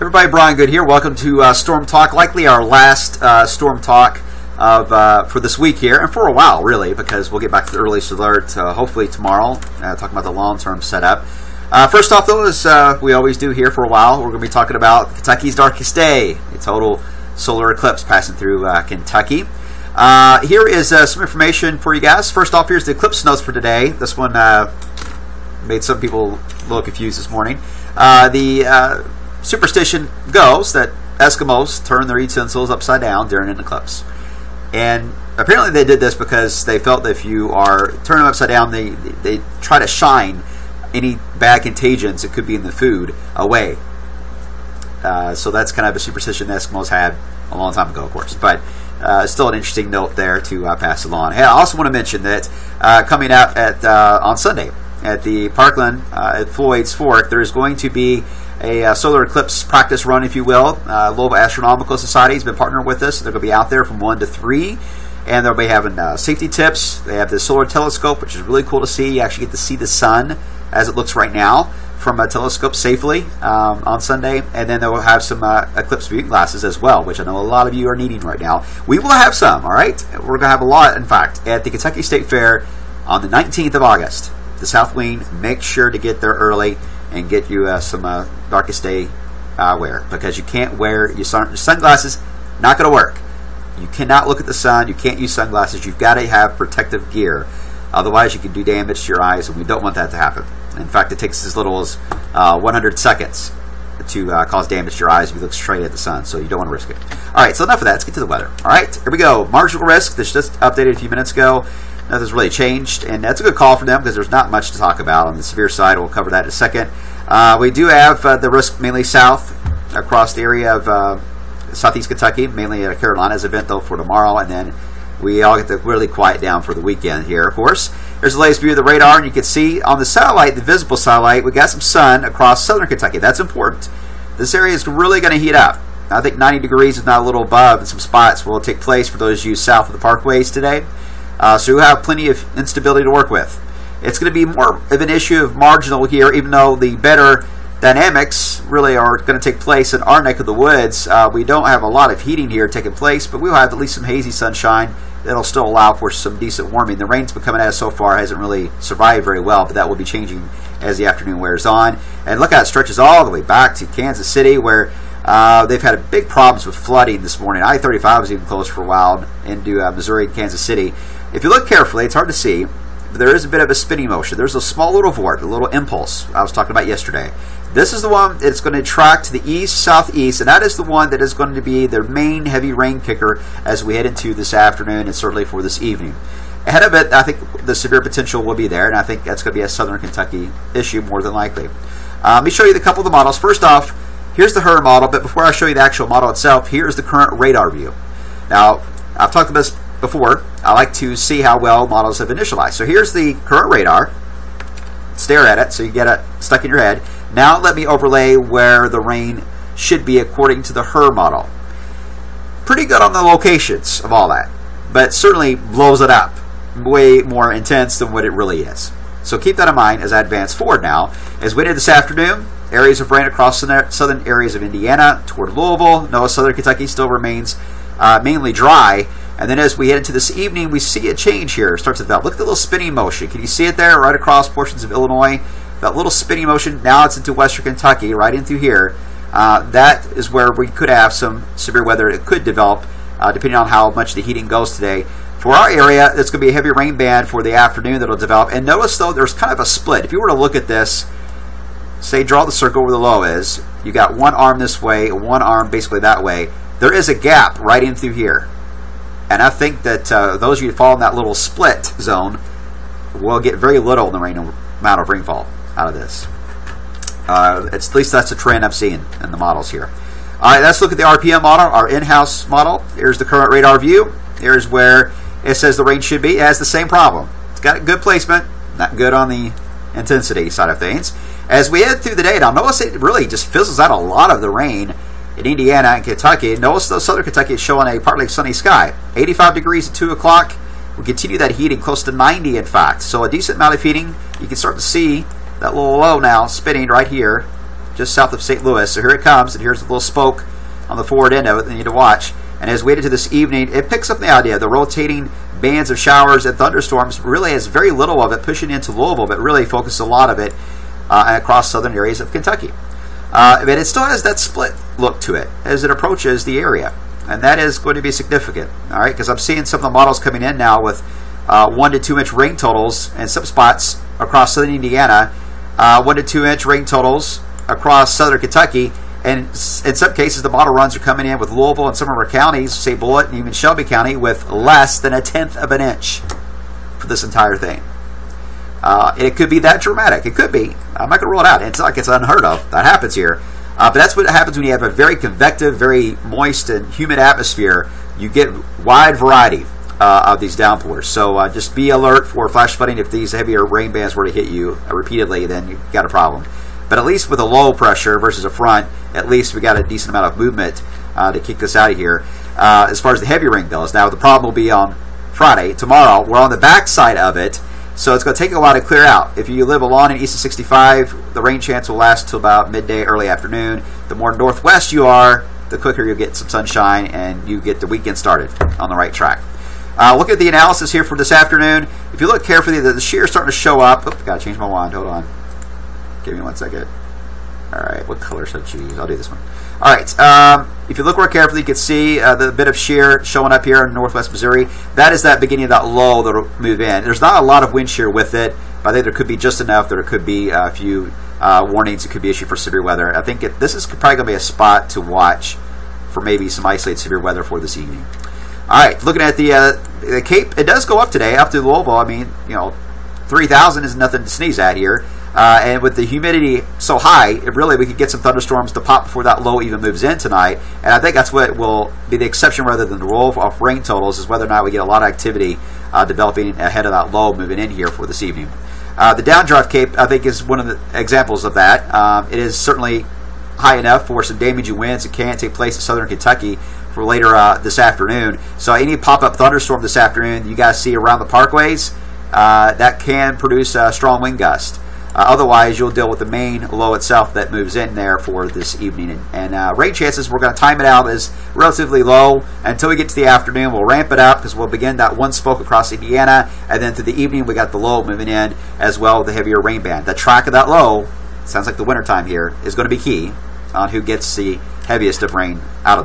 Everybody, Brian Good here. Welcome to Storm Talk, likely our last Storm Talk of for this week here, and for a while, really, because we'll get back to the early alert hopefully tomorrow, talking about the long-term setup. First off, though, as we always do here for a while, we're going to be talking about Kentucky's darkest day, a total solar eclipse passing through Kentucky. Here is some information for you guys. First off, here's the eclipse notes for today. This one made some people a little confused this morning. The superstition goes that Eskimos turn their utensils upside down during an eclipse. And apparently they did this because they felt that if you are turning them upside down, they try to shine any bad contagions that could be in the food away. So that's kind of a superstition the Eskimos had a long time ago, of course. But still an interesting note there to pass along. Hey, I also want to mention that coming out on Sunday at the Parkland at Floyd's Fork, there is going to be a solar eclipse practice run, if you will. Louisville Astronomical Society has been partnering with us. They're going to be out there from 1 to 3, and they'll be having safety tips. They have the solar telescope, which is really cool to see. You actually get to see the sun as it looks right now from a telescope safely on Sunday, and then they'll have some eclipse viewing glasses as well, which I know a lot of you are needing right now. We will have some, all right? We're going to have a lot, in fact, at the Kentucky State Fair on the 19th of August. The South Wing, make sure to get there early and get you some darkest day wear, because you can't wear your sunglasses. Not going to work. You cannot look at the sun. You can't use sunglasses. You've got to have protective gear. Otherwise, you can do damage to your eyes, and we don't want that to happen. In fact, it takes as little as 100 seconds to cause damage to your eyes if you look straight at the sun, so you don't want to risk it. All right, so enough of that. Let's get to the weather. All right, here we go. Marginal risk. This just updated a few minutes ago. Nothing's really changed, and that's a good call for them because there's not much to talk about on the severe side. We'll cover that in a second. We do have the risk mainly south across the area of southeast Kentucky, mainly at Carolina's event, though, for tomorrow, and then we all get to really quiet down for the weekend here, of course. There's the latest view of the radar, and you can see on the satellite, the visible satellite, we got some sun across southern Kentucky. That's important. This area is really going to heat up. I think 90 degrees, if not a little above, in some spots will take place for those of you south of the parkways today. So you'll have plenty of instability to work with. It's going to be more of an issue of marginal here, even though the better dynamics really are going to take place in our neck of the woods. We don't have a lot of heating here taking place, but we'll have at least some hazy sunshine that'll still allow for some decent warming. The rain's been coming at us so far hasn't really survived very well, but that will be changing as the afternoon wears on. And look how it stretches all the way back to Kansas City, where they've had big problems with flooding this morning. I-35 was even closed for a while into Missouri and Kansas City. If you look carefully, it's hard to see, but there is a bit of a spinning motion. There's a small little vort, a little impulse I was talking about yesterday. This is the one that's going to track to the east-southeast, and that is the one that is going to be the main heavy rain kicker as we head into this afternoon and certainly for this evening. Ahead of it, I think the severe potential will be there, and I think that's going to be a southern Kentucky issue more than likely. Let me show you a couple of the models. First off, here's the HRRR model, but before I show you the actual model itself, here's the current radar view. Now, I've talked about this before. I like to see how well models have initialized. So here's the current radar. Stare at it so you get it stuck in your head. Now let me overlay where the rain should be according to the HRRR model. Pretty good on the locations of all that, but certainly blows it up way more intense than what it really is. So keep that in mind as I advance forward now. As we did this afternoon, areas of rain across the southern areas of Indiana toward Louisville. Notice southern Kentucky still remains mainly dry. And then as we head into this evening, we see a change here. It starts to develop. Look at the little spinning motion. Can you see it there right across portions of Illinois? That little spinning motion, now it's into western Kentucky, right in through here. That is where we could have some severe weather. It could develop, depending on how much the heating goes today. For our area, it's going to be a heavy rain band for the afternoon that will develop. And notice, though, there's kind of a split. If you were to look at this, say, draw the circle where the low is. You got one arm this way, one arm basically that way. There is a gap right in through here. And I think that those of you who fall in that little split zone will get very little in the amount of rainfall out of this. At least that's the trend I'm seeing in the models here. All right, let's look at the RPM model, our in-house model. Here's the current radar view. Here's where it says the rain should be. It has the same problem. It's got good placement, not good on the intensity side of things. As we head through the day, now notice it really just fizzles out a lot of the rain in Indiana and Kentucky. Notice though southern Kentucky is showing a partly sunny sky. 85 degrees at 2 o'clock. We'll continue that heating close to 90 in fact. So a decent amount of heating. You can start to see that little low now spinning right here just south of St. Louis. So here it comes, and here's the little spoke on the forward end of it that you need to watch. And as we head into this evening, it picks up the idea. The rotating bands of showers and thunderstorms really has very little of it pushing into Louisville, but really focuses a lot of it across southern areas of Kentucky. But it still has that split look to it as it approaches the area. And that is going to be significant, all right? Because I'm seeing some of the models coming in now with 1 to 2 inch rain totals in some spots across southern Indiana, 1 to 2 inch rain totals across southern Kentucky, and in some cases the model runs are coming in with Louisville and some of our counties, say Bullitt and even Shelby County, with less than 1/10 of an inch for this entire thing. It could be that dramatic. It could be. I'm not going to rule it out. It's not like it's unheard of. That happens here. But that's what happens when you have a very convective, very moist and humid atmosphere. You get wide variety of these downpours. So just be alert for flash flooding. If these heavier rain bands were to hit you repeatedly, then you've got a problem. But at least with a low pressure versus a front, at least we got a decent amount of movement to kick this out of here. As far as the heavy rain goes, now the problem will be on Friday. Tomorrow, we're on the backside of it. So it's going to take a while to clear out. If you live along in east of 65, the rain chance will last till about midday, early afternoon. The more northwest you are, the quicker you'll get some sunshine and you get the weekend started on the right track. Look at the analysis here for this afternoon. If you look carefully, the shear is starting to show up. Oops, got to change my wand. Hold on. Give me 1 second. All right, what color should I choose? I'll do this one. All right, if you look more carefully, you can see the bit of shear showing up here in northwest Missouri. That is that beginning of that low that will move in. There's not a lot of wind shear with it, but I think there could be just enough. There could be a few warnings. It could be issued for severe weather. I think this is probably going to be a spot to watch for maybe some isolated severe weather for this evening. All right, looking at the Cape, it does go up today, up to Louisville. I mean, 3,000 is nothing to sneeze at here. And with the humidity so high, we could get some thunderstorms to pop before that low even moves in tonight. And I think that's what will be the exception rather than the roll off rain totals, is whether or not we get a lot of activity developing ahead of that low moving in here for this evening. The downdraft Cape, I think, is one of the examples of that. It is certainly high enough for some damaging winds that can take place in southern Kentucky for later this afternoon. So any pop-up thunderstorm this afternoon you guys see around the parkways, that can produce a strong wind gust. Otherwise, you'll deal with the main low itself that moves in there for this evening. And rain chances, we're going to time it out as relatively low until we get to the afternoon. We'll ramp it up because we'll begin that one spoke across Indiana. And then through the evening, we got the low moving in as well with the heavier rain band. The track of that low, sounds like the wintertime here, is going to be key on who gets the heaviest of rain out of